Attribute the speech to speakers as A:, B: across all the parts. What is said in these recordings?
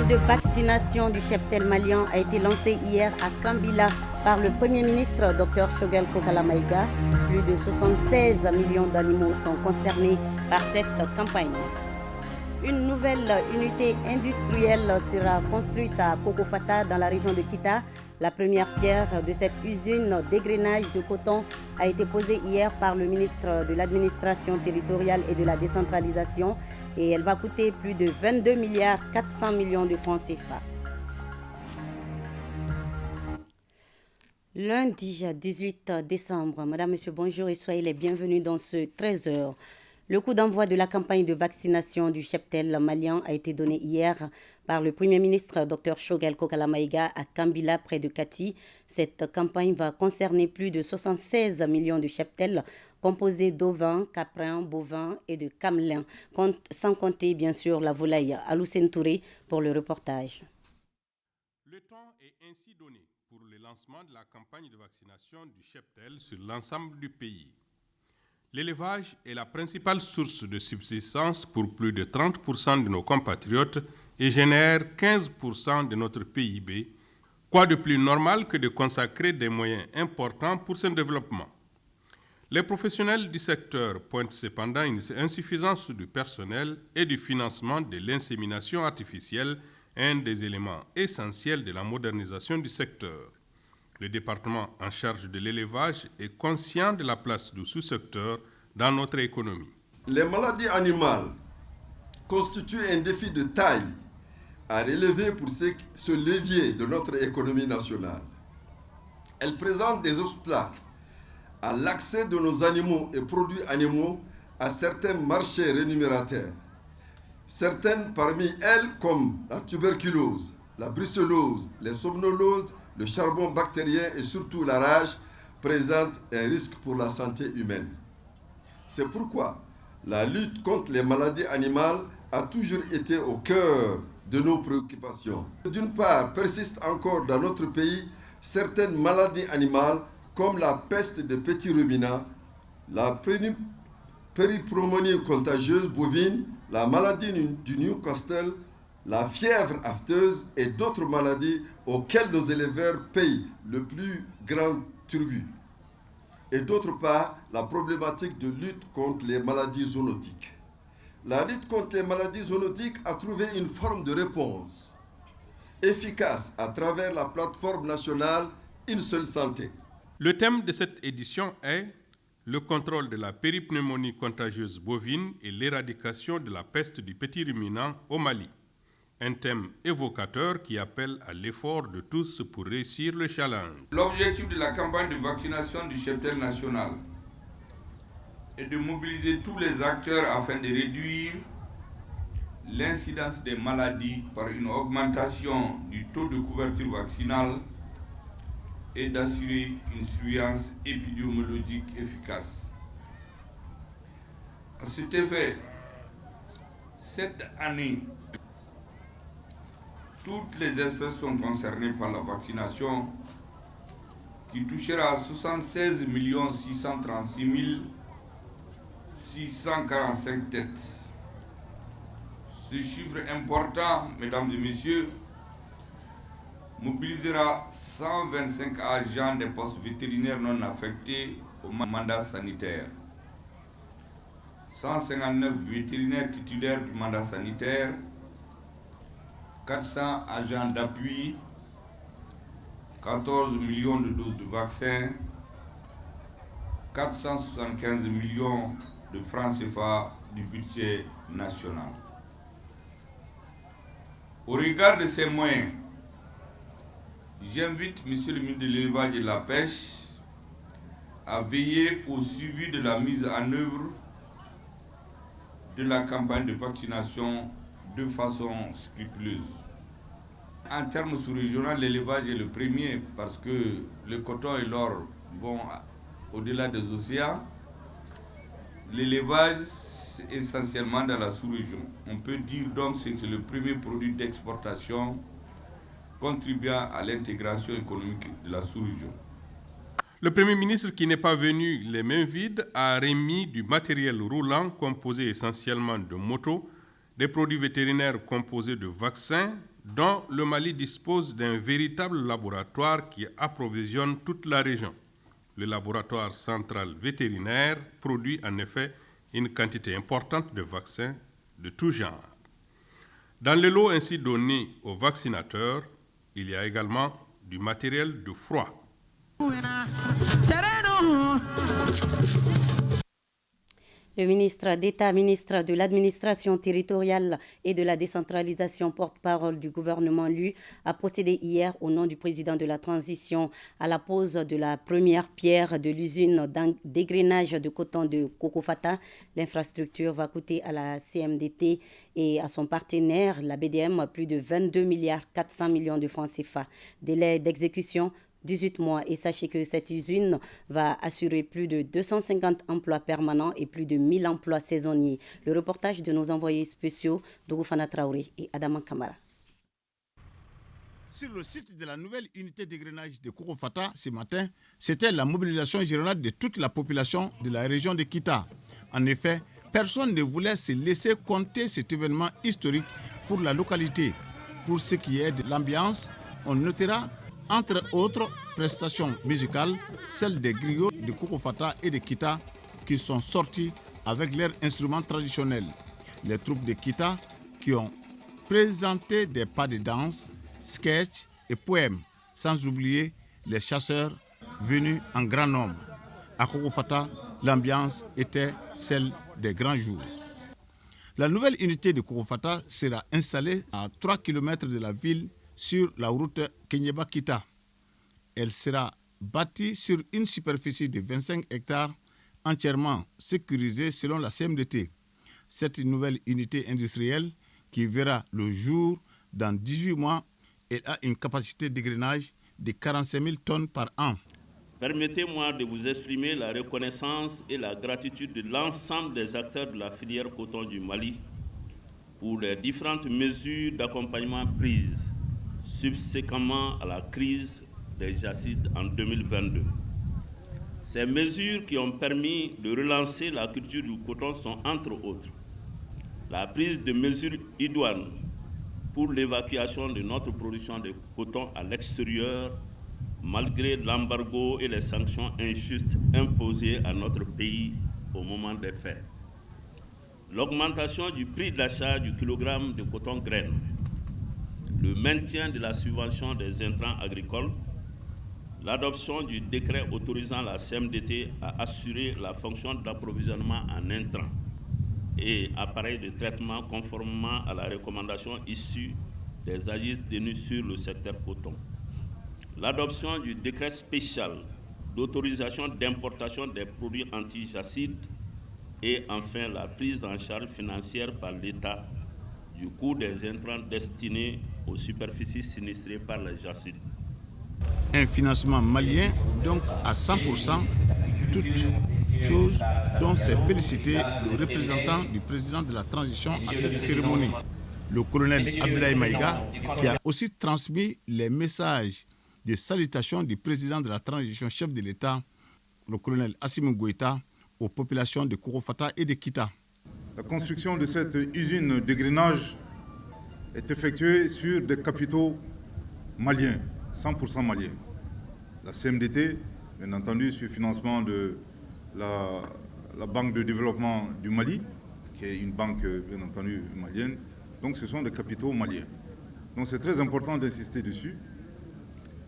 A: de vaccination du cheptel malien a été lancé hier à Kambila par le Premier ministre Dr Choguel Kokala Maïga. Plus de 76 millions d'animaux sont concernés par cette campagne. Une nouvelle unité industrielle sera construite à Kokofata dans la région de Kita. La première pierre de cette usine d'égrenage de coton a été posée hier par le ministre de l'administration territoriale et de la décentralisation et elle va coûter plus de 22 milliards 400 millions de francs CFA. Lundi 18 décembre, Madame, Monsieur, bonjour et soyez les bienvenus dans ce 13h. Le coup d'envoi de la campagne de vaccination du cheptel malien a été donné hier par le Premier ministre Dr Choguel Kokala Maïga à Kambila, près de Kati. Cette campagne va concerner plus de 76 millions de cheptels composés d'ovins, caprins, bovins et de camelins, sans compter bien sûr la volaille. Aloussène Touré pour le reportage.
B: Le temps est ainsi donné pour le lancement de la campagne de vaccination du cheptel sur l'ensemble du pays. L'élevage est la principale source de subsistance pour plus de 30% de nos compatriotes et génère 15% de notre PIB. Quoi de plus normal que de consacrer des moyens importants pour son développement? Les professionnels du secteur pointent cependant une insuffisance du personnel et du financement de l'insémination artificielle, un des éléments essentiels de la modernisation du secteur. Le département en charge de l'élevage est conscient de la place du sous-secteur dans notre économie.
C: Les maladies animales constituent un défi de taille à relever pour ce levier de notre économie nationale. Elles présentent des obstacles à l'accès de nos animaux et produits animaux à certains marchés rémunérateurs. Certaines parmi elles, comme la tuberculose, la brucellose, les somnoloses, le charbon bactérien et surtout la rage, présentent un risque pour la santé humaine. C'est pourquoi la lutte contre les maladies animales a toujours été au cœur de nos préoccupations. D'une part, persistent encore dans notre pays certaines maladies animales comme la peste des petits ruminants, la péripneumonie contagieuse bovine, la maladie du Newcastle, la fièvre afteuse et d'autres maladies auxquelles nos éleveurs payent le plus grand tribut. Et d'autre part, la problématique de lutte contre les maladies zoonotiques. La lutte contre les maladies zoonotiques a trouvé une forme de réponse efficace à travers la plateforme nationale Une seule santé.
B: Le thème de cette édition est le contrôle de la péripneumonie contagieuse bovine et l'éradication de la peste du petit ruminant au Mali. Un thème évocateur qui appelle à l'effort de tous pour réussir le challenge.
D: L'objectif de la campagne de vaccination du cheptel national est de mobiliser tous les acteurs afin de réduire l'incidence des maladies par une augmentation du taux de couverture vaccinale et d'assurer une surveillance épidémiologique efficace. À cet effet, cette année, toutes les espèces sont concernées par la vaccination qui touchera 76 636 645 têtes. Ce chiffre important, mesdames et messieurs, mobilisera 125 agents des postes vétérinaires non affectés au mandat sanitaire, 159 vétérinaires titulaires du mandat sanitaire, 400 agents d'appui, 14 millions de doses de vaccins, 475 millions de francs CFA du budget national. Au regard de ces moyens, j'invite M. le ministre de l'Élevage et de la Pêche à veiller au suivi de la mise en œuvre de la campagne de vaccination de façon scrupuleuse. En termes sous-régionaux, l'élevage est le premier parce que le coton et l'or vont au-delà des océans. L'élevage, c'est essentiellement dans la sous-région. On peut dire donc que c'est le premier produit d'exportation contribuant à l'intégration économique de la sous-région.
B: Le Premier ministre, qui n'est pas venu les mains vides, a remis du matériel roulant composé essentiellement de motos, des produits vétérinaires composés de vaccins, dont le Mali dispose d'un véritable laboratoire qui approvisionne toute la région. Le laboratoire central vétérinaire produit en effet une quantité importante de vaccins de tout genre. Dans le lot ainsi donné aux vaccinateurs, il y a également du matériel de froid.
A: Le ministre d'État, ministre de l'Administration territoriale et de la décentralisation, porte-parole du gouvernement, lui, a procédé hier au nom du président de la transition à la pose de la première pierre de l'usine d'égrenage de coton de Kokofata. L'infrastructure va coûter à la CMDT et à son partenaire, la BDM, plus de 22,4 milliards de francs CFA. Délai d'exécution 18 mois, et sachez que cette usine va assurer plus de 250 emplois permanents et plus de 1000 emplois saisonniers. Le reportage de nos envoyés spéciaux, Dougoufana Traoré et Adama Kamara.
E: Sur le site de la nouvelle unité d'égrenage de Kokofata ce matin, c'était la mobilisation générale de toute la population de la région de Kita. En effet, personne ne voulait se laisser compter cet événement historique pour la localité. Pour ce qui est de l'ambiance, on notera entre autres prestations musicales, celles des griots de Kokofata et de Kita qui sont sortis avec leurs instruments traditionnels. Les troupes de Kita qui ont présenté des pas de danse, sketchs et poèmes, sans oublier les chasseurs venus en grand nombre. À Kokofata, l'ambiance était celle des grands jours. La nouvelle unité de Kokofata sera installée à 3 km de la ville sur la route Kenyeba-Kita. Elle sera bâtie sur une superficie de 25 hectares entièrement sécurisée selon la CMDT. Cette nouvelle unité industrielle qui verra le jour dans 18 mois, elle a une capacité d'égrenage de 45 000 tonnes par an.
F: Permettez-moi de vous exprimer la reconnaissance et la gratitude de l'ensemble des acteurs de la filière coton du Mali pour les différentes mesures d'accompagnement prises subséquemment à la crise des jacides en 2022. Ces mesures qui ont permis de relancer la culture du coton sont entre autres la prise de mesures idoines pour l'évacuation de notre production de coton à l'extérieur malgré l'embargo et les sanctions injustes imposées à notre pays au moment des faits. L'augmentation du prix d'achat du kilogramme de coton graine, le maintien de la subvention des intrants agricoles, l'adoption du décret autorisant la CMDT à assurer la fonction d'approvisionnement en intrants et appareils de traitement conformément à la recommandation issue des agistes tenus sur le secteur coton, l'adoption du décret spécial d'autorisation d'importation des produits anti-jacides et enfin la prise en charge financière par l'État du coût des intrants destinés aux superficies sinistrées par les jacides.
E: Un financement malien, donc à 100%, toutes choses dont s'est félicité le représentant du président de la transition à cette cérémonie, le colonel Abdoulaye Maïga, qui a aussi transmis les messages de salutation du président de la transition, chef de l'État, le colonel Assimi Goïta, aux populations de Kokofata et de Kita.
G: La construction de cette usine d'égrenage est effectuée sur des capitaux maliens, 100% maliens. La CMDT, bien entendu, sur financement de la Banque de développement du Mali, qui est une banque, bien entendu, malienne. Donc ce sont des capitaux maliens. Donc c'est très important d'insister dessus.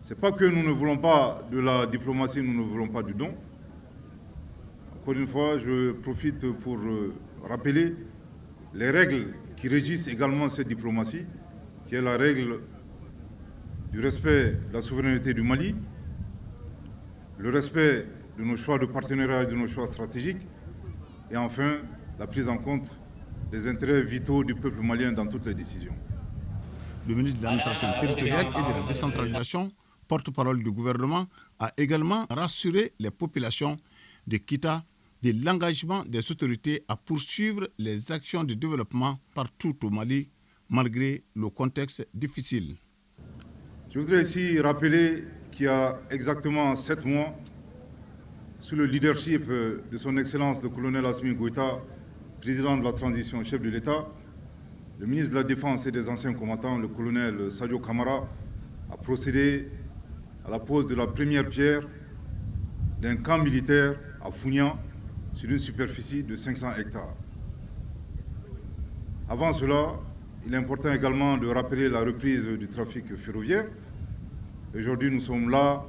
G: Ce n'est pas que nous ne voulons pas de la diplomatie, nous ne voulons pas du don. Encore une fois, je profite pour rappeler les règles qui régissent également cette diplomatie, qui est la règle du respect de la souveraineté du Mali, le respect de nos choix de partenariat et de nos choix stratégiques, et enfin la prise en compte des intérêts vitaux du peuple malien dans toutes les décisions.
E: Le ministre de l'Administration territoriale et de la décentralisation, porte-parole du gouvernement, a également rassuré les populations de Kita de l'engagement des autorités à poursuivre les actions de développement partout au Mali, malgré le contexte difficile.
G: Je voudrais ici rappeler qu'il y a exactement 7 mois, sous le leadership de son Excellence le colonel Assimi Goïta, président de la transition, chef de l'État, le ministre de la Défense et des anciens combattants, le colonel Sadio Kamara, a procédé à la pose de la première pierre d'un camp militaire à Fougnan sur une superficie de 500 hectares. Avant cela, il est important également de rappeler la reprise du trafic ferroviaire. Aujourd'hui, nous sommes là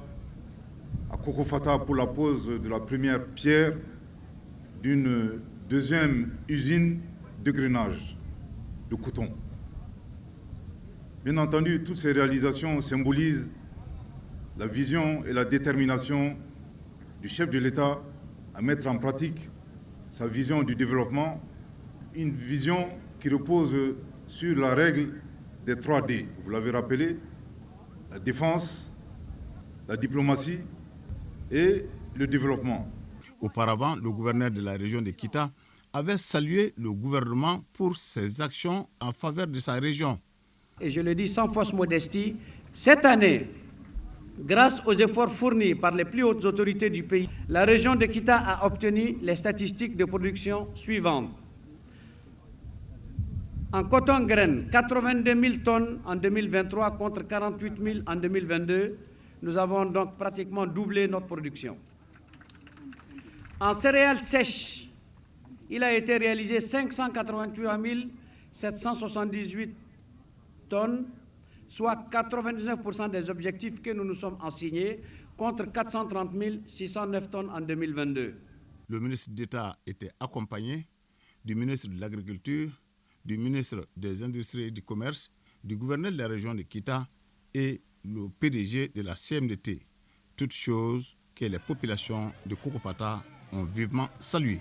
G: à Kokofata pour la pose de la première pierre d'une deuxième usine de grainage de coton. Bien entendu, toutes ces réalisations symbolisent la vision et la détermination du chef de l'État à mettre en pratique sa vision du développement, une vision qui repose sur la règle des 3D. Vous l'avez rappelé, la défense, la diplomatie et le développement.
E: Auparavant, le gouverneur de la région de Kita avait salué le gouvernement pour ses actions en faveur de sa région.
H: Et je le dis sans fausse modestie, cette année, grâce aux efforts fournis par les plus hautes autorités du pays, la région de Kita a obtenu les statistiques de production suivantes. En coton-graines, 82 000 tonnes en 2023 contre 48 000 en 2022. Nous avons donc pratiquement doublé notre production. En céréales sèches, il a été réalisé 588 778 tonnes, soit 99% des objectifs que nous nous sommes assignés, contre 430 609 tonnes en 2022.
E: Le ministre d'État était accompagné du ministre de l'Agriculture, du ministre des Industries et du Commerce, du gouverneur de la région de Kita et le PDG de la CMDT. Toutes choses que les populations de Kokofata ont vivement saluées.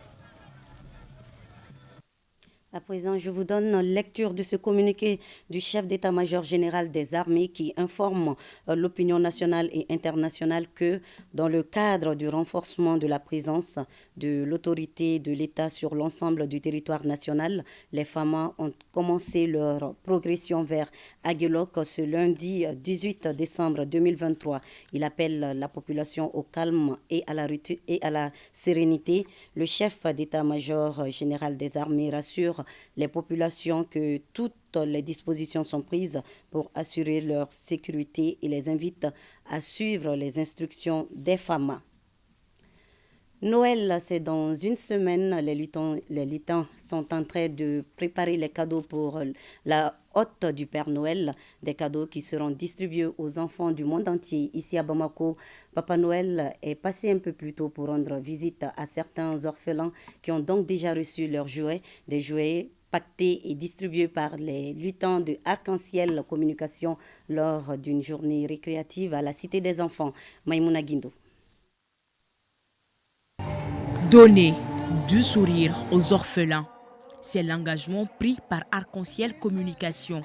A: À présent, je vous donne lecture de ce communiqué du chef d'état-major général des armées qui informe l'opinion nationale et internationale que, dans le cadre du renforcement de la présence de l'autorité de l'État sur l'ensemble du territoire national, les FAMA ont commencé leur progression vers Aguelok ce lundi 18 décembre 2023. Il appelle la population au calme et à la sérénité. Le chef d'état-major général des armées rassure les populations que toutes les dispositions sont prises pour assurer leur sécurité et les invite à suivre les instructions des FAMA. Noël, c'est dans une semaine. Les lutins sont en train de préparer les cadeaux pour la hôte du Père Noël, des cadeaux qui seront distribués aux enfants du monde entier. Ici à Bamako, Papa Noël est passé un peu plus tôt pour rendre visite à certains orphelins qui ont donc déjà reçu leurs jouets, des jouets pactés et distribués par les lutins de Arc-en-Ciel Communication lors d'une journée récréative à la Cité des Enfants. Maïmouna Guindo.
I: Donner du sourire aux orphelins, c'est l'engagement pris par Arc-en-Ciel Communication.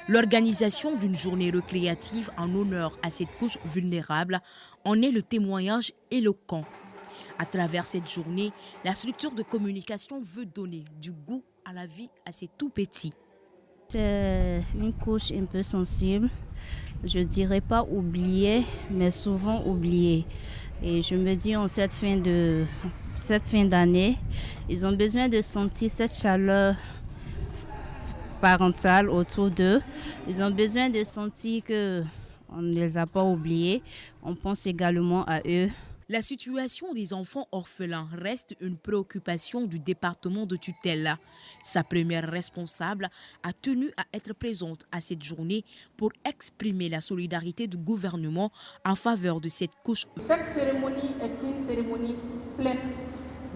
I: L'organisation d'une journée récréative en honneur à cette couche vulnérable en est le témoignage éloquent. À travers cette journée, la structure de communication veut donner du goût à la vie à ces tout petits.
J: C'est une couche un peu sensible, je dirais pas oubliée, mais souvent oubliée. Et je me dis en cette fin d'année, ils ont besoin de sentir cette chaleur parentale autour d'eux. Ils ont besoin de sentir qu'on ne les a pas oubliés. On pense également à eux.
I: La situation des enfants orphelins reste une préoccupation du département de tutelle. Sa première responsable a tenu à être présente à cette journée pour exprimer la solidarité du gouvernement en faveur de cette couche.
K: Cette cérémonie est une cérémonie pleine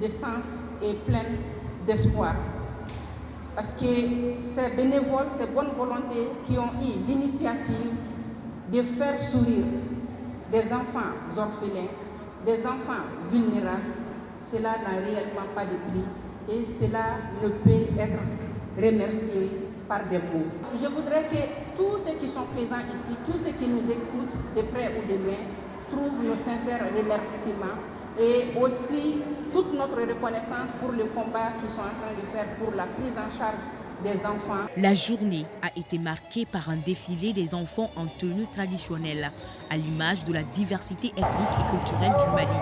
K: de sens et pleine d'espoir. Parce que ces bénévoles, ces bonnes volontés qui ont eu l'initiative de faire sourire des enfants orphelins, des enfants vulnérables, cela n'a réellement pas de prix et cela ne peut être remercié par des mots. Je voudrais que tous ceux qui sont présents ici, tous ceux qui nous écoutent de près ou de loin, trouvent nos sincères remerciements et aussi toute notre reconnaissance pour le combat qu'ils sont en train de faire pour la prise en charge des enfants.
I: La journée a été marquée par un défilé des enfants en tenue traditionnelle, à l'image de la diversité ethnique et culturelle du Mali.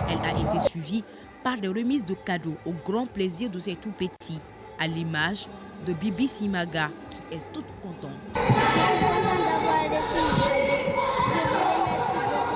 I: Elle a été suivie par des remises de cadeaux au grand plaisir de ces tout petits. à l'image de Bibi Simaga qui est toute contente.
L: Je suis contente d'avoir reçu mon cadeau. Je vous remercie beaucoup.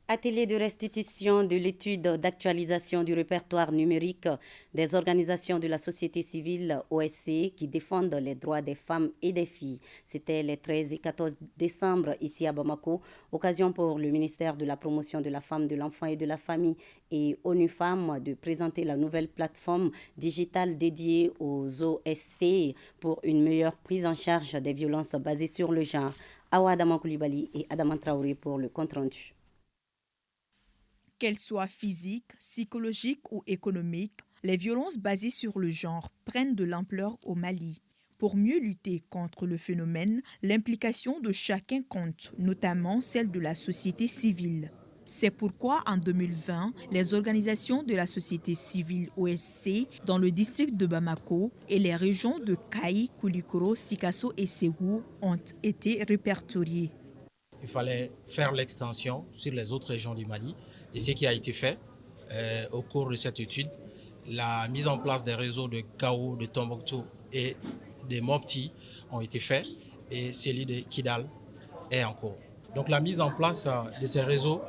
A: Atelier de restitution de l'étude d'actualisation du répertoire numérique des organisations de la société civile OSC qui défendent les droits des femmes et des filles. C'était les 13 et 14 décembre ici à Bamako, occasion pour le ministère de la promotion de la femme, de l'enfant et de la famille et ONU Femmes de présenter la nouvelle plateforme digitale dédiée aux OSC pour une meilleure prise en charge des violences basées sur le genre. Awa Adaman Koulibaly et Adaman Traoré pour le compte-rendu.
M: Qu'elles soient physiques, psychologiques ou économiques, les violences basées sur le genre prennent de l'ampleur au Mali. Pour mieux lutter contre le phénomène, l'implication de chacun compte, notamment celle de la société civile. C'est pourquoi en 2020, les organisations de la société civile OSC dans le district de Bamako et les régions de Kaï, Koulikoro, Sikasso et Ségou ont été répertoriées.
N: Il fallait faire l'extension sur les autres régions du Mali. Et ce qui a été fait au cours de cette étude, la mise en place des réseaux de Gao, de Tombouctou et de Mopti ont été faits et celui de Kidal est en cours. Donc la mise en place de ces réseaux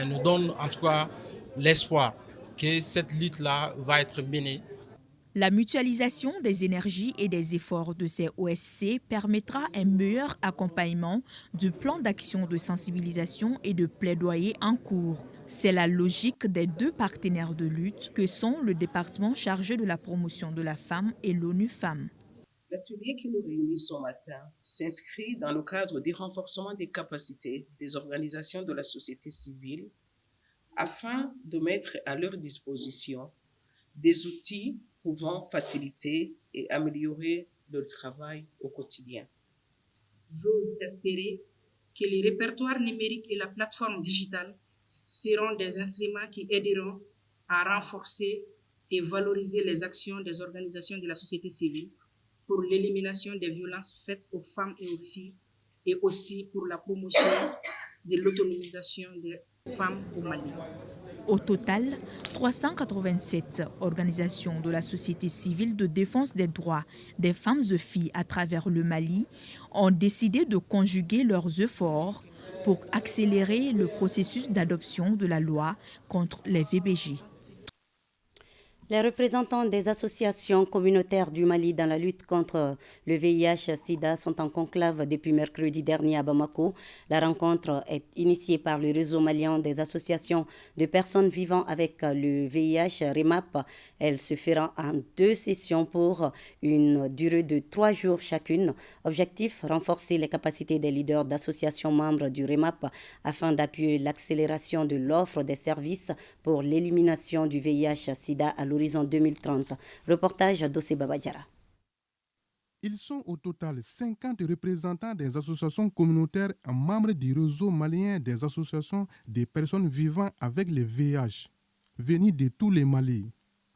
N: nous donne en tout cas l'espoir que cette lutte-là va être menée.
M: La mutualisation des énergies et des efforts de ces OSC permettra un meilleur accompagnement du plan d'action de sensibilisation et de plaidoyer en cours. C'est la logique des deux partenaires de lutte que sont le département chargé de la promotion de la femme et l'ONU Femmes.
O: L'atelier qui nous réunit ce matin s'inscrit dans le cadre du renforcement des capacités des organisations de la société civile afin de mettre à leur disposition des outils pouvant faciliter et améliorer leur travail au quotidien.
K: J'ose espérer que les répertoires numériques et la plateforme digitale seront des instruments qui aideront à renforcer et valoriser les actions des organisations de la société civile pour l'élimination des violences faites aux femmes et aux filles et aussi pour la promotion de l'autonomisation des femmes au Mali.
M: Au total, 387 organisations de la société civile de défense des droits des femmes et filles à travers le Mali ont décidé de conjuguer leurs efforts pour accélérer le processus d'adoption de la loi contre les VBG.
A: Les représentants des associations communautaires du Mali dans la lutte contre le VIH-Sida sont en conclave depuis mercredi dernier à Bamako. La rencontre est initiée par le réseau malien des associations de personnes vivant avec le VIH, REMAP. Elle se fera en 2 sessions pour une durée de 3 jours chacune. Objectif, renforcer les capacités des leaders d'associations membres du REMAP afin d'appuyer l'accélération de l'offre des services pour l'élimination du VIH-Sida à l'horizon 2030. Reportage d'Ossé Babadjara.
P: Ils sont au total 50 représentants des associations communautaires membres du réseau malien des associations des personnes vivant avec le VIH, venus de tous les Mali.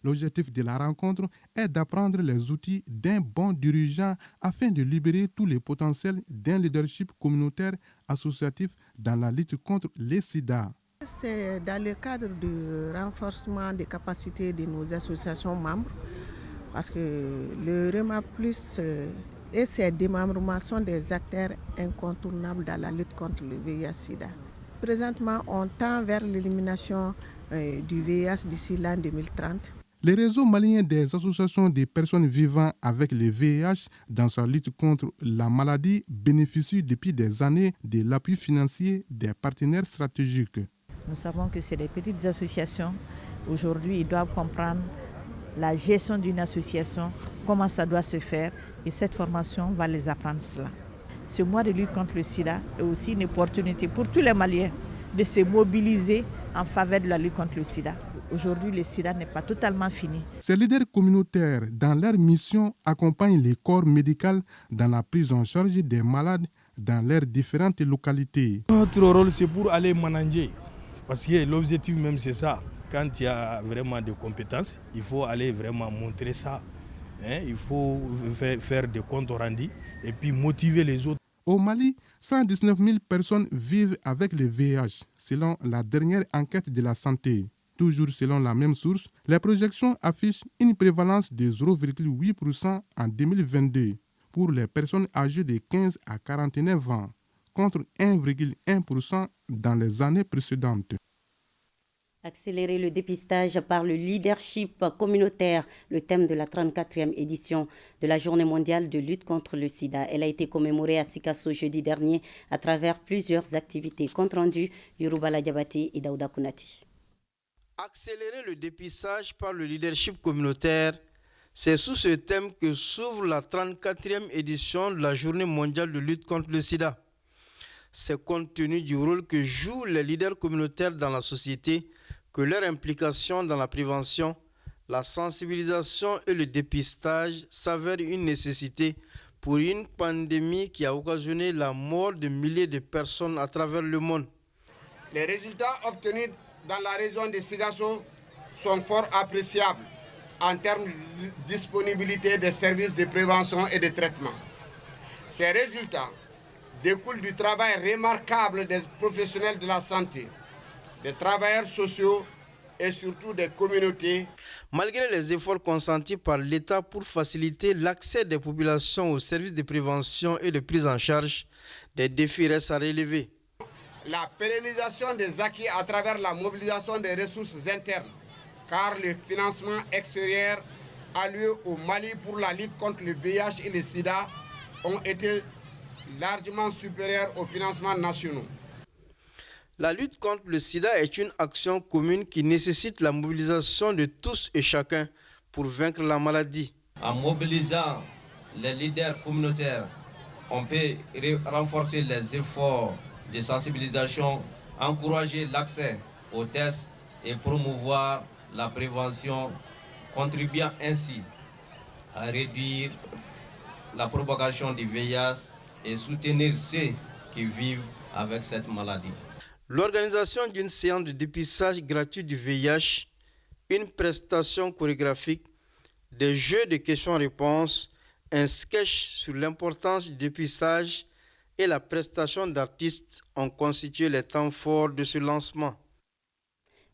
P: L'objectif de la rencontre est d'apprendre les outils d'un bon dirigeant afin de libérer tous les potentiels d'un leadership communautaire associatif dans la lutte contre le sida.
Q: C'est dans le cadre du renforcement des capacités de nos associations membres, parce que le REMA Plus et ses démembrements sont des acteurs incontournables dans la lutte contre le VIH-Sida. Présentement, on tend vers l'élimination du VIH d'ici l'an 2030.
P: Le réseau malien des associations des personnes vivant avec le VIH dans sa lutte contre la maladie bénéficie depuis des années de l'appui financier des partenaires stratégiques.
R: Nous savons que c'est des petites associations. Aujourd'hui, ils doivent comprendre la gestion d'une association, comment ça doit se faire, et cette formation va les apprendre cela. Ce mois de lutte contre le sida est aussi une opportunité pour tous les Maliens de se mobiliser en faveur de la lutte contre le sida. Aujourd'hui, le sida n'est pas totalement fini.
P: Ces leaders communautaires, dans leur mission, accompagnent les corps médicaux dans la prise en charge des malades dans leurs différentes localités.
S: Notre rôle, c'est pour aller manager, parce que l'objectif même, c'est ça. Quand il y a vraiment des compétences, il faut aller vraiment montrer ça. Il faut faire des comptes rendus et puis motiver les autres.
P: Au Mali, 119 000 personnes vivent avec le VIH, selon la dernière enquête de la santé. Toujours selon la même source, les projections affichent une prévalence de 0,8% en 2022 pour les personnes âgées de 15 à 49 ans, contre 1,1% dans les années précédentes.
A: Accélérer le dépistage par le leadership communautaire, le thème de la 34e édition de la Journée mondiale de lutte contre le sida. Elle a été commémorée à Sikasso jeudi dernier à travers plusieurs activités. Compte rendu, Yorubala Diabati et Daouda Kounati.
T: Accélérer le dépistage par le leadership communautaire, c'est sous ce thème que s'ouvre la 34e édition de la Journée mondiale de lutte contre le sida. C'est compte tenu du rôle que jouent les leaders communautaires dans la société que leur implication dans la prévention, la sensibilisation et le dépistage s'avèrent une nécessité pour une pandémie qui a occasionné la mort de milliers de personnes à travers le monde.
U: Les résultats obtenus dans la région de Sikasso sont fort appréciables en termes de disponibilité des services de prévention et de traitement. Ces résultats découlent du travail remarquable des professionnels de la santé, des travailleurs sociaux et surtout des communautés.
T: Malgré les efforts consentis par l'État pour faciliter l'accès des populations aux services de prévention et de prise en charge, des défis restent à relever.
U: La pérennisation des acquis à travers la mobilisation des ressources internes, car le financement extérieur alloué au Mali pour la lutte contre le VIH et le sida ont été largement supérieurs aux financements nationaux.
T: La lutte contre le sida est une action commune qui nécessite la mobilisation de tous et chacun pour vaincre la maladie.
V: En mobilisant les leaders communautaires, on peut renforcer les efforts de sensibilisation, encourager l'accès aux tests et promouvoir la prévention, contribuant ainsi à réduire la propagation du VIH et soutenir ceux qui vivent avec cette maladie.
T: L'organisation d'une séance de dépistage gratuit du VIH, une prestation chorégraphique, des jeux de questions-réponses, un sketch sur l'importance du dépistage et la prestation d'artistes ont constitué les temps forts de ce lancement.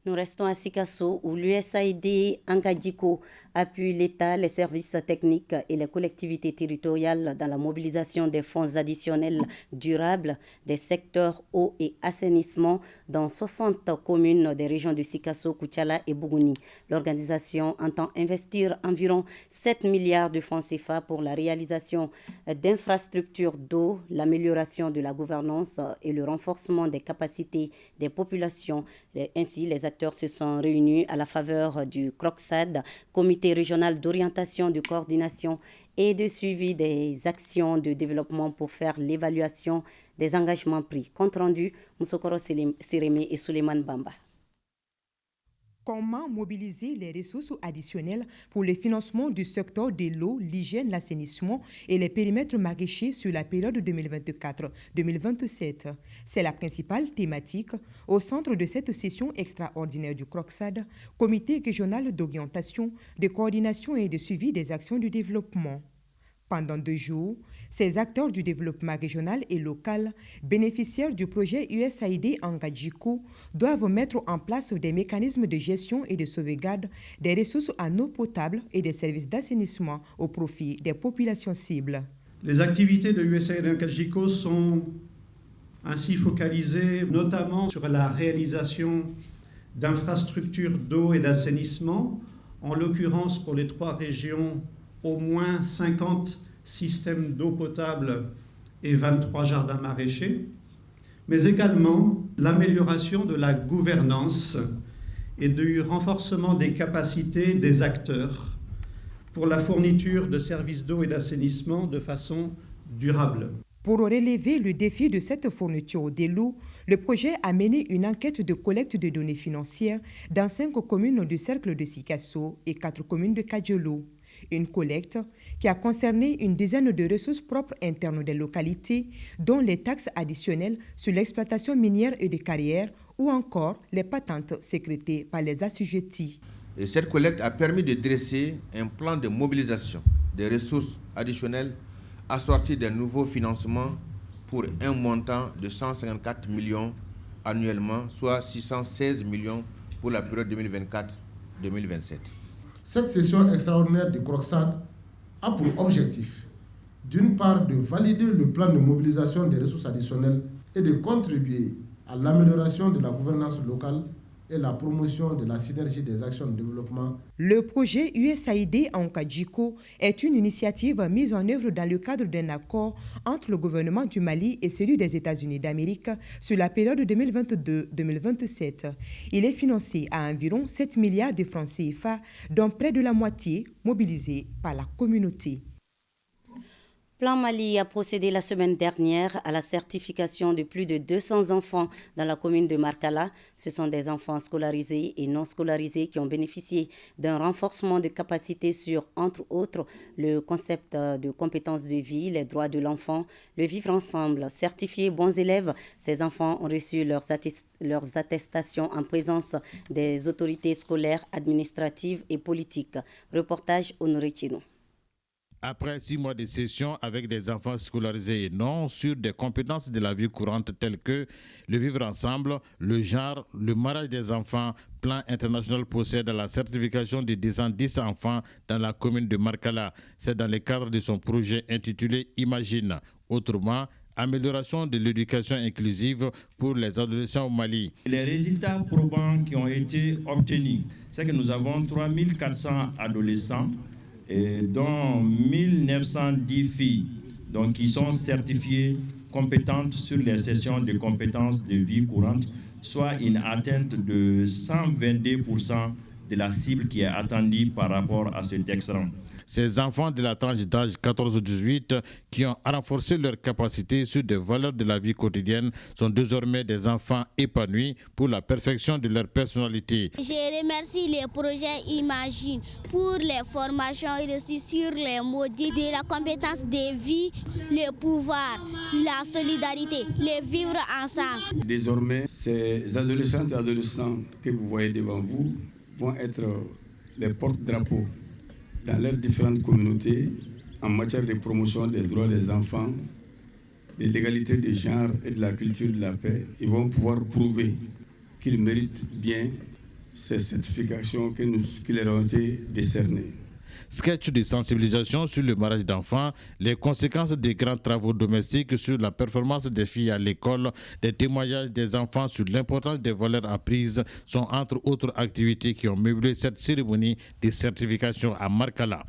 A: Nous restons à Sikasso où l'USAID Angadjiko appuie l'État, les services techniques et les collectivités territoriales dans la mobilisation des fonds additionnels durables des secteurs eau et assainissement dans 60 communes des régions de Sikasso, Koutiala et Bougouni. L'organisation entend investir environ 7 milliards de francs CFA pour la réalisation d'infrastructures d'eau, l'amélioration de la gouvernance et le renforcement des capacités des populations. Ainsi, les acteurs se sont réunis à la faveur du CROCSAD, Comité régional d'orientation, de coordination et de suivi des actions de développement pour faire l'évaluation des engagements pris. Compte rendu, Moussokoro Sireme et Suleiman Bamba.
W: Comment mobiliser les ressources additionnelles pour le financement du secteur de l'eau, l'hygiène, l'assainissement et les périmètres maraîchers sur la période 2024-2027? C'est la principale thématique au centre de cette session extraordinaire du CROCSAD, Comité régional d'orientation, de coordination et de suivi des actions du développement. Pendant 2 jours, ces acteurs du développement régional et local, bénéficiaires du projet USAID Angadjiko, doivent mettre en place des mécanismes de gestion et de sauvegarde des ressources en eau potable et des services d'assainissement au profit des populations cibles.
X: Les activités de USAID Angadjiko sont ainsi focalisées notamment sur la réalisation d'infrastructures d'eau et d'assainissement, en l'occurrence pour les 3 régions, au moins 50 systèmes d'eau potable et 23 jardins maraîchers, mais également l'amélioration de la gouvernance et du renforcement des capacités des acteurs pour la fourniture de services d'eau et d'assainissement de façon durable.
W: Pour relever le défi de cette fourniture de l'eau, le projet a mené une enquête de collecte de données financières dans 5 communes du cercle de Sikasso et 4 communes de Kadjolo. Une collecte qui a concerné une dizaine de ressources propres internes des localités, dont les taxes additionnelles sur l'exploitation minière et des carrières ou encore les patentes sécrétées par les assujettis.
Y: Et cette collecte a permis de dresser un plan de mobilisation des ressources additionnelles assorties d'un nouveau financement pour un montant de 154 millions annuellement, soit 616 millions pour la période 2024-2027.
B: Cette session extraordinaire du CROCSAD a pour objectif, d'une part, de valider le plan de mobilisation des ressources additionnelles et de contribuer à l'amélioration de la gouvernance locale et la promotion de la synergie des actions de développement.
W: Le projet USAID en Kajiko est une initiative mise en œuvre dans le cadre d'un accord entre le gouvernement du Mali et celui des États-Unis d'Amérique sur la période 2022-2027. Il est financé à environ 7 milliards de francs CFA, dont près de la moitié mobilisés par la communauté.
A: Plan Mali a procédé la semaine dernière à la certification de plus de 200 enfants dans la commune de Markala. Ce sont des enfants scolarisés et non scolarisés qui ont bénéficié d'un renforcement de capacité sur, entre autres, le concept de compétences de vie, les droits de l'enfant, le vivre ensemble. Certifiés bons élèves, ces enfants ont reçu leurs attestations en présence des autorités scolaires, administratives et politiques. Reportage Honoré Chino.
E: Après 6 mois de session avec des enfants scolarisés et non sur des compétences de la vie courante telles que le vivre ensemble, le genre, le mariage des enfants, Plan International possède la certification de 210 enfants dans la commune de Markala. C'est dans le cadre de son projet intitulé Imagine. Autrement, amélioration de l'éducation inclusive pour les adolescents au Mali.
C: Les résultats probants qui ont été obtenus, c'est que nous avons 3400 adolescents, dont 1910 filles qui sont certifiées compétentes sur les sessions de compétences de vie courante, soit une atteinte de 122% de la cible qui est attendue par rapport à cet examen.
E: Ces enfants de la tranche d'âge 14-18 qui ont renforcé leurs capacités sur des valeurs de la vie quotidienne sont désormais des enfants épanouis pour la perfection de leur personnalité.
L: Je remercie les projets Imagine pour les formations reçues sur les modules de la compétence de vie, le pouvoir, la solidarité, le vivre ensemble.
D: Désormais, ces adolescentes et adolescents que vous voyez devant vous vont être les porte-drapeaux dans leurs différentes communautés en matière de promotion des droits des enfants, de l'égalité des genres et de la culture de la paix. Ils vont pouvoir prouver qu'ils méritent bien ces certifications qui leur ont été décernées.
E: Sketch de sensibilisation sur le mariage d'enfants, les conséquences des grands travaux domestiques sur la performance des filles à l'école, des témoignages des enfants sur l'importance des valeurs apprises sont entre autres activités qui ont meublé cette cérémonie de certification à Markala.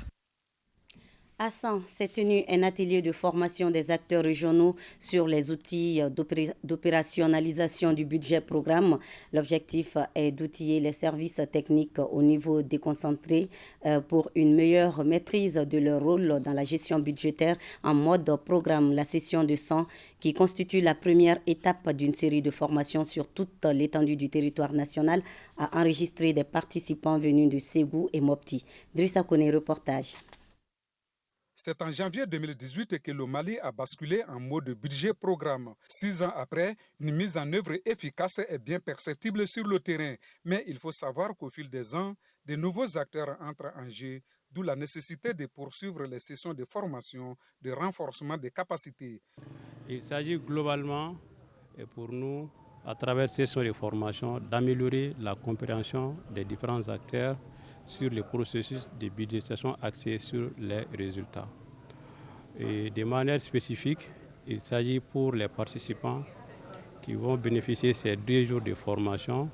A: À San s'est tenu un atelier de formation des acteurs régionaux sur les outils d'opérationnalisation du budget programme. L'objectif est d'outiller les services techniques au niveau déconcentré pour une meilleure maîtrise de leur rôle dans la gestion budgétaire en mode programme. La session de San, qui constitue la première étape d'une série de formations sur toute l'étendue du territoire national, a enregistré des participants venus de Ségou et Mopti. Drissa Kone, reportage.
F: C'est en janvier 2018 que le Mali a basculé en mode budget programme. 6 ans après, une mise en œuvre efficace est bien perceptible sur le terrain. Mais il faut savoir qu'au fil des ans, de nouveaux acteurs entrent en jeu, d'où la nécessité de poursuivre les sessions de formation, de renforcement des capacités.
G: Il s'agit globalement, et pour nous, à travers ces sessions de formation, d'améliorer la compréhension des différents acteurs sur le processus de budgétisation axé sur les résultats. Et de manière spécifique, il s'agit pour les participants qui vont bénéficier de ces 2 jours de formation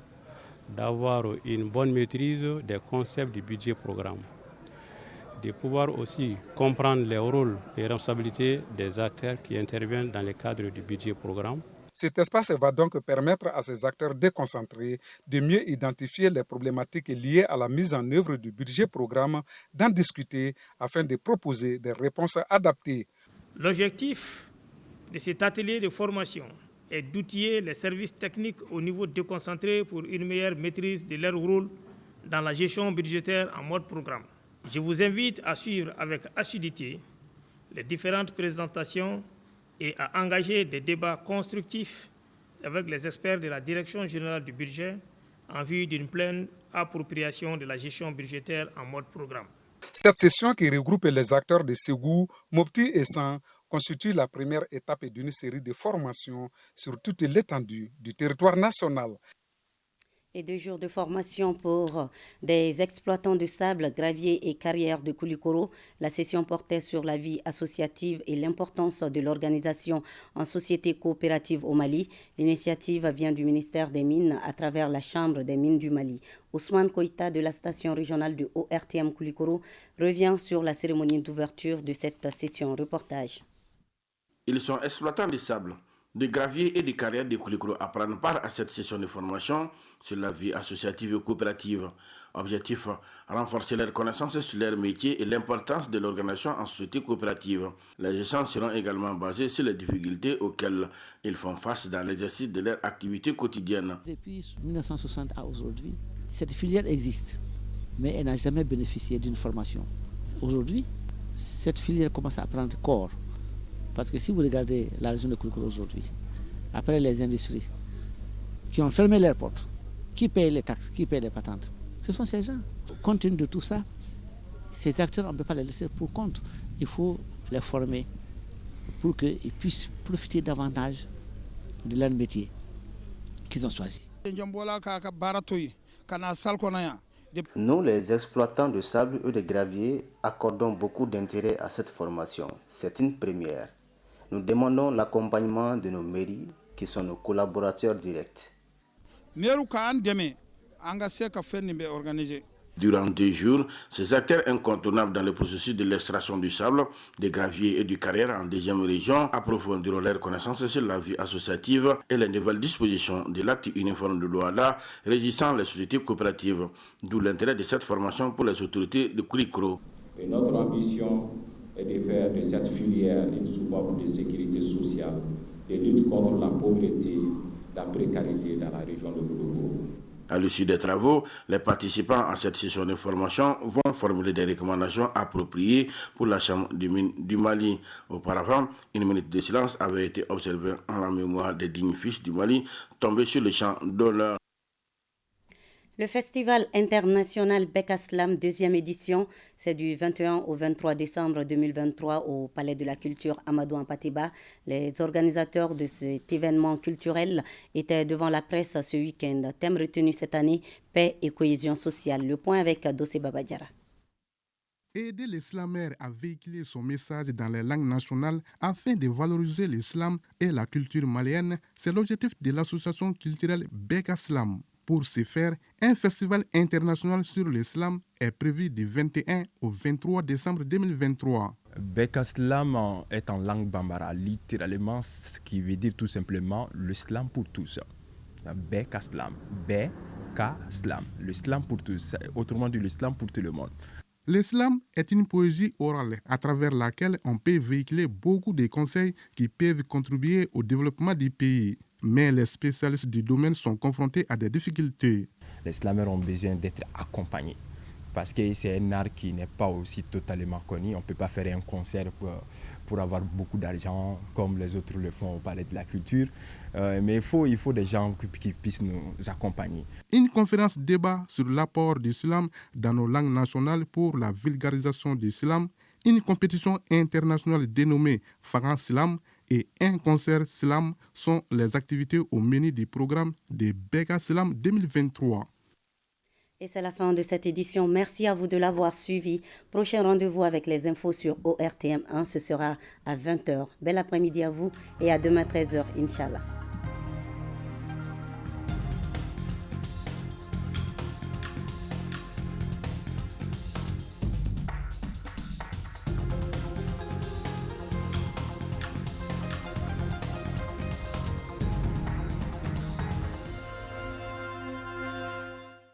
G: d'avoir une bonne maîtrise des concepts du budget programme, de pouvoir aussi comprendre les rôles et responsabilités des acteurs qui interviennent dans le cadre du budget programme.
F: Cet espace va donc permettre à ces acteurs déconcentrés de mieux identifier les problématiques liées à la mise en œuvre du budget programme, d'en discuter afin de proposer des réponses adaptées.
Z: L'objectif de cet atelier de formation est d'outiller les services techniques au niveau déconcentré pour une meilleure maîtrise de leur rôle dans la gestion budgétaire en mode programme. Je vous invite à suivre avec assiduité les différentes présentations et à engager des débats constructifs avec les experts de la Direction générale du budget en vue d'une pleine appropriation de la gestion budgétaire en mode programme.
F: Cette session qui regroupe les acteurs de Ségou, Mopti et San constitue la première étape d'une série de formations sur toute l'étendue du territoire national.
A: Et 2 jours de formation pour des exploitants de sable, gravier et carrières de Koulikoro. La session portait sur la vie associative et l'importance de l'organisation en société coopérative au Mali. L'initiative vient du ministère des Mines à travers la Chambre des Mines du Mali. Ousmane Koïta de la station régionale de ORTM Koulikoro revient sur la cérémonie d'ouverture de cette session. Reportage.
H: Ils sont exploitants de sable, de gravier et de carrières de Koulikoro à prendre part à cette session de formation sur la vie associative et coopérative. Objectif, renforcer leurs connaissances sur leur métier et l'importance de l'organisation en société coopérative. Les échanges seront également basés sur les difficultés auxquelles ils font face dans l'exercice de leur activité quotidienne.
I: Depuis 1960 à aujourd'hui, cette filière existe, mais elle n'a jamais bénéficié d'une formation. Aujourd'hui, cette filière commence à prendre corps. Parce que si vous regardez la région de Koulikoro aujourd'hui, après les industries qui ont fermé leurs portes, qui payent les taxes, qui payent les patentes, ce sont ces gens. Compte tenu de tout ça, ces acteurs, on ne peut pas les laisser pour compte. Il faut les former pour qu'ils puissent profiter davantage de leur métier qu'ils ont choisi.
J: Nous, les exploitants de sable et de gravier, accordons beaucoup d'intérêt à cette formation. C'est une première. Nous demandons l'accompagnement de nos mairies, qui sont nos collaborateurs directs.
H: Durant 2 jours, ces acteurs incontournables dans le processus de l'extraction du sable, des graviers et du carrière en 2e région approfondiront leurs connaissances sur la vie associative et les nouvelles dispositions de l'acte uniforme de l'OADA régissant les sociétés coopératives, d'où l'intérêt de cette formation pour les autorités de Koulikoro.
C: Et notre ambition est de faire de cette filière une soupape de sécurité sociale, de lutte contre la pauvreté, la précarité dans la région de Koulikoro.
H: À l'issue des travaux, les participants à cette session de formation vont formuler des recommandations appropriées pour la Chambre des Mines du Mali. Auparavant, une minute de silence avait été observée en la mémoire des dignes fils du Mali tombés sur le champ d'honneur.
A: Le Festival international Bekaslam 2e édition, c'est du 21 au 23 décembre 2023 au Palais de la Culture Amadou Ampateba. Les organisateurs de cet événement culturel étaient devant la presse ce week-end. Thème retenu cette année, paix et cohésion sociale. Le point avec Dossé Babadiara.
P: Aider les slameurs à véhiculer son message dans les langues nationales afin de valoriser l'islam et la culture malienne, c'est l'objectif de l'association culturelle Bekaslam. Pour ce faire, un festival international sur l'islam est prévu du 21 au 23 décembre 2023.
K: Bekaslam est en langue bambara, littéralement, ce qui veut dire tout simplement l'islam pour tous. Bekaslam, Bekaslam, l'islam pour tous, autrement dit l'islam pour tout le monde.
P: L'islam est une poésie orale à travers laquelle on peut véhiculer beaucoup de conseils qui peuvent contribuer au développement du pays. Mais les spécialistes du domaine sont confrontés à des difficultés.
K: Les slameurs ont besoin d'être accompagnés parce que c'est un art qui n'est pas aussi totalement connu. On ne peut pas faire un concert pour avoir beaucoup d'argent comme les autres le font au Palais de la Culture. Mais il faut des gens qui puissent nous accompagner.
P: Une conférence débat sur l'apport de l'islam dans nos langues nationales pour la vulgarisation de l'islam, une compétition internationale dénommée Faran Slam et un concert slam sont les activités au menu du programme de Bekaslam 2023.
A: Et c'est la fin de cette édition. Merci à vous de l'avoir suivi. Prochain rendez-vous avec les infos sur ORTM1, ce sera à 20h. Bel après-midi à vous et à demain 13h, Inch'Allah.